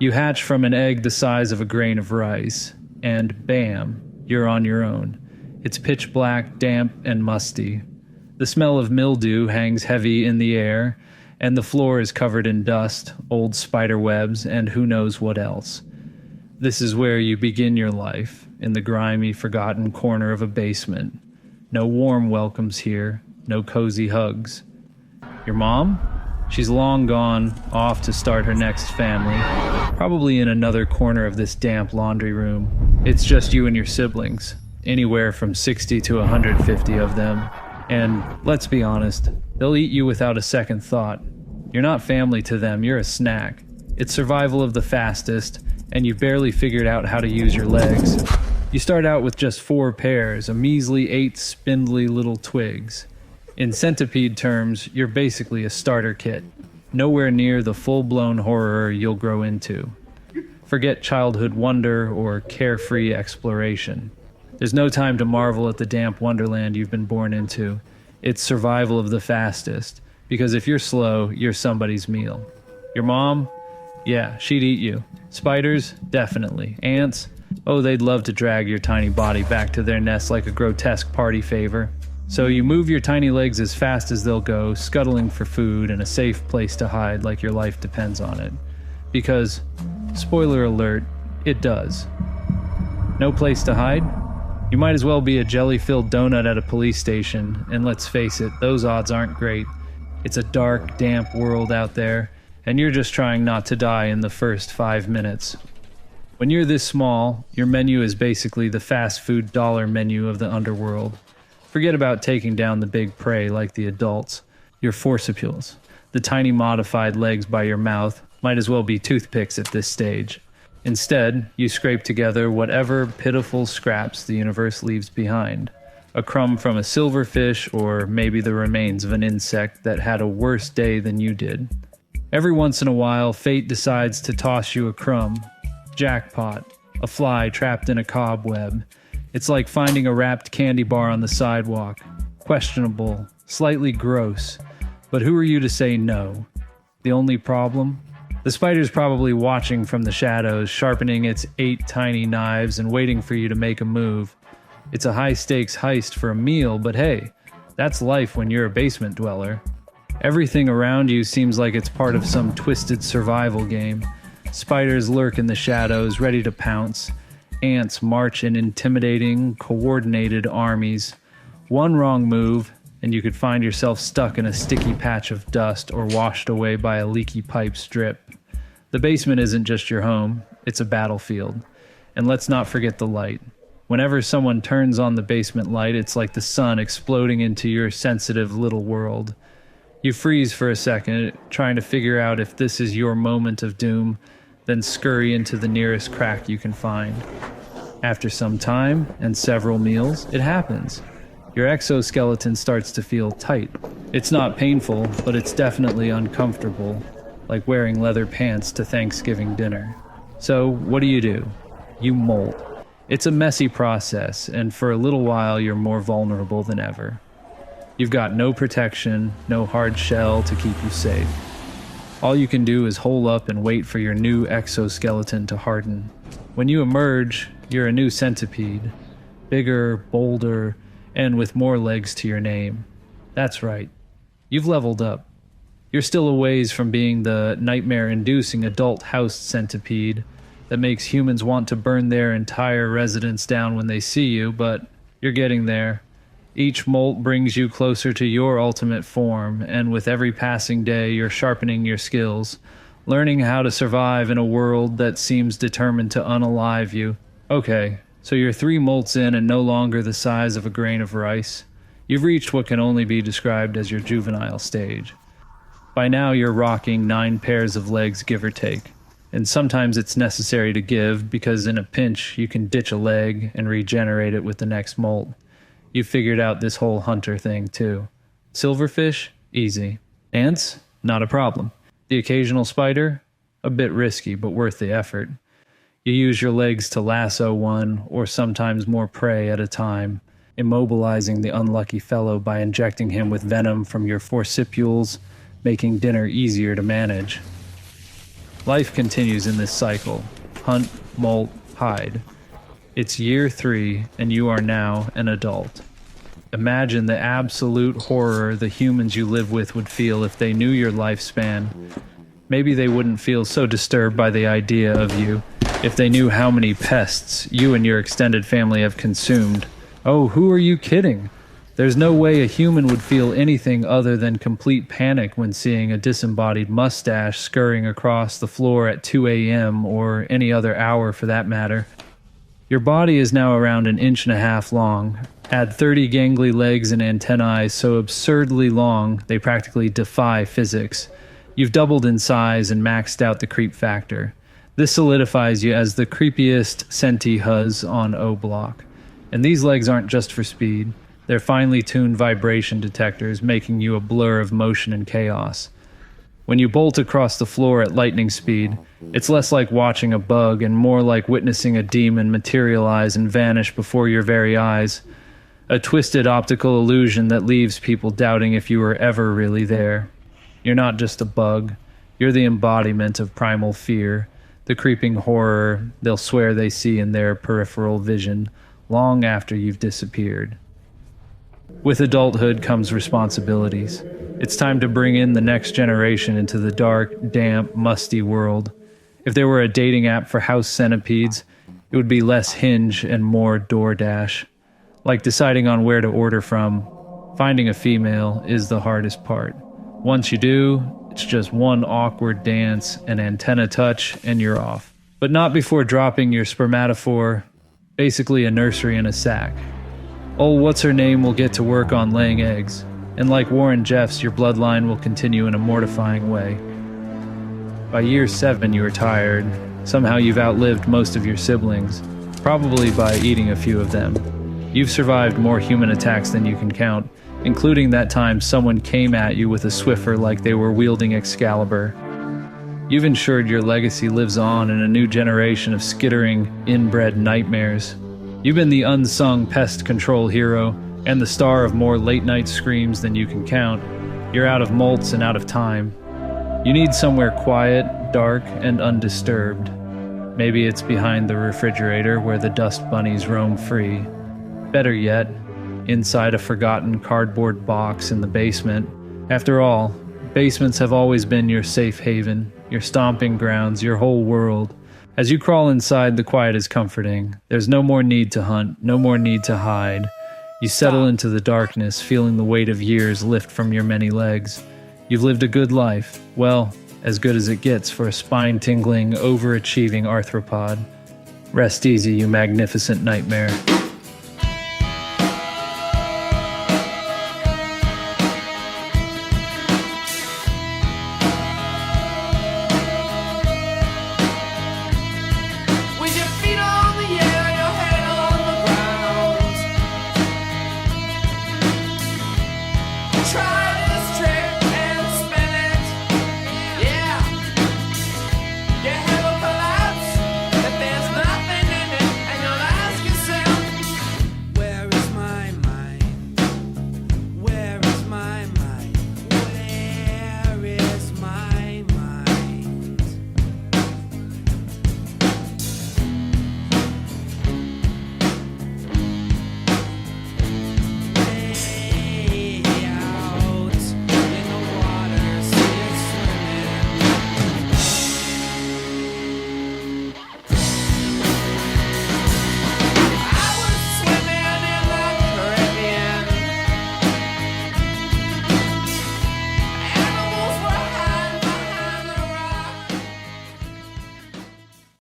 You hatch from an egg the size of a grain of rice, and bam, you're on your own. It's pitch black, damp, and musty. The smell of mildew hangs heavy in the air, and the floor is covered in dust, old spider webs, and who knows what else. This is where you begin your life, in the grimy, forgotten corner of a basement. No warm welcomes here, no cozy hugs. Your mom? She's long gone, off to start her next family, probably in another corner of this damp laundry room. It's just you and your siblings, anywhere from 60 to 150 of them. And let's be honest, they'll eat you without a second thought. You're not family to them, you're a snack. It's survival of the fastest, and you've barely figured out how to use your legs. You start out with just 4 pairs, a measly 8 spindly little twigs. In Centipede terms, you're basically a starter kit, nowhere near the full-blown horror you'll grow into. Forget childhood wonder or carefree exploration. There's no time to marvel at the damp wonderland you've been born into. It's survival of the fastest, because if you're slow, you're somebody's meal. Your mom? Yeah, she'd eat you. Spiders? Definitely. Ants? Oh, they'd love to drag your tiny body back to their nest like a grotesque party favor. So you move your tiny legs as fast as they'll go, scuttling for food and a safe place to hide like your life depends on it. Because, spoiler alert, it does. No place to hide? You might as well be a jelly-filled donut at a police station, and let's face it, those odds aren't great. It's a dark, damp world out there, and you're just trying not to die in the first 5 minutes. When you're this small, your menu is basically the fast food dollar menu of the underworld. Forget about taking down the big prey like the adults. Your forcipules, the tiny modified legs by your mouth, might as well be toothpicks at this stage. Instead, you scrape together whatever pitiful scraps the universe leaves behind. A crumb from a silverfish, or maybe the remains of an insect that had a worse day than you did. Every once in a while, fate decides to toss you a crumb. Jackpot. A fly trapped in a cobweb. It's like finding a wrapped candy bar on the sidewalk. Questionable, slightly gross. But who are you to say no? The only problem? The spider's probably watching from the shadows, sharpening its 8 tiny knives and waiting for you to make a move. It's a high-stakes heist for a meal, but hey, that's life when you're a basement dweller. Everything around you seems like it's part of some twisted survival game. Spiders lurk in the shadows, ready to pounce. Ants march in intimidating, coordinated armies. One wrong move, and you could find yourself stuck in a sticky patch of dust or washed away by a leaky pipe strip. The basement isn't just your home, it's a battlefield. And let's not forget the light. Whenever someone turns on the basement light, it's like the sun exploding into your sensitive little world. You freeze for a second, trying to figure out if this is your moment of doom, then scurry into the nearest crack you can find. After some time and several meals, it happens. Your exoskeleton starts to feel tight. It's not painful, but it's definitely uncomfortable, like wearing leather pants to Thanksgiving dinner. So, what do? You molt. It's a messy process, and for a little while you're more vulnerable than ever. You've got no protection, no hard shell to keep you safe. All you can do is hole up and wait for your new exoskeleton to harden. When you emerge, you're a new centipede. Bigger, bolder, and with more legs to your name. That's right. You've leveled up. You're still a ways from being the nightmare-inducing adult-housed centipede that makes humans want to burn their entire residence down when they see you, but you're getting there. Each molt brings you closer to your ultimate form, and with every passing day you're sharpening your skills, learning how to survive in a world that seems determined to unalive you. Okay, so you're 3 molts in and no longer the size of a grain of rice. You've reached what can only be described as your juvenile stage. By now you're rocking 9 pairs of legs, give or take. And sometimes it's necessary to give, because in a pinch you can ditch a leg and regenerate it with the next molt. You've figured out this whole hunter thing too. Silverfish? Easy. Ants? Not a problem. The occasional spider? A bit risky, but worth the effort. You use your legs to lasso one, or sometimes more prey at a time, immobilizing the unlucky fellow by injecting him with venom from your forcipules, making dinner easier to manage. Life continues in this cycle. Hunt, molt, hide. It's year 3, and you are now an adult. Imagine the absolute horror the humans you live with would feel if they knew your lifespan. Maybe they wouldn't feel so disturbed by the idea of you if they knew how many pests you and your extended family have consumed. Oh, who are you kidding? There's no way a human would feel anything other than complete panic when seeing a disembodied mustache scurrying across the floor at 2 a.m. or any other hour for that matter. Your body is now around 1.5 inches long. Add 30 gangly legs and antennae so absurdly long they practically defy physics. You've doubled in size and maxed out the creep factor. This solidifies you as the creepiest Centipede on O Block. And these legs aren't just for speed. They're finely tuned vibration detectors, making you a blur of motion and chaos. When you bolt across the floor at lightning speed, it's less like watching a bug and more like witnessing a demon materialize and vanish before your very eyes. A twisted optical illusion that leaves people doubting if you were ever really there. You're not just a bug. You're the embodiment of primal fear, the creeping horror they'll swear they see in their peripheral vision long after you've disappeared. With adulthood comes responsibilities. It's time to bring in the next generation into the dark, damp, musty world. If there were a dating app for house centipedes, it would be less Hinge and more DoorDash. Like deciding on where to order from, finding a female is the hardest part. Once you do, it's just one awkward dance, an antenna touch, and you're off. But not before dropping your spermatophore, basically a nursery in a sack. Oh, what's-her-name will get to work on laying eggs, and like Warren Jeffs, your bloodline will continue in a mortifying way. By year 7, you are tired. Somehow you've outlived most of your siblings, probably by eating a few of them. You've survived more human attacks than you can count, including that time someone came at you with a Swiffer like they were wielding Excalibur. You've ensured your legacy lives on in a new generation of skittering, inbred nightmares. You've been the unsung pest control hero, and the star of more late-night screams than you can count. You're out of molts and out of time. You need somewhere quiet, dark, and undisturbed. Maybe it's behind the refrigerator where the dust bunnies roam free. Better yet, inside a forgotten cardboard box in the basement. After all, basements have always been your safe haven, your stomping grounds, your whole world. As you crawl inside, the quiet is comforting. There's no more need to hunt, no more need to hide. You settle into the darkness, feeling the weight of years lift from your many legs. You've lived a good life. Well, as good as it gets for a spine-tingling, overachieving arthropod. Rest easy, you magnificent nightmare.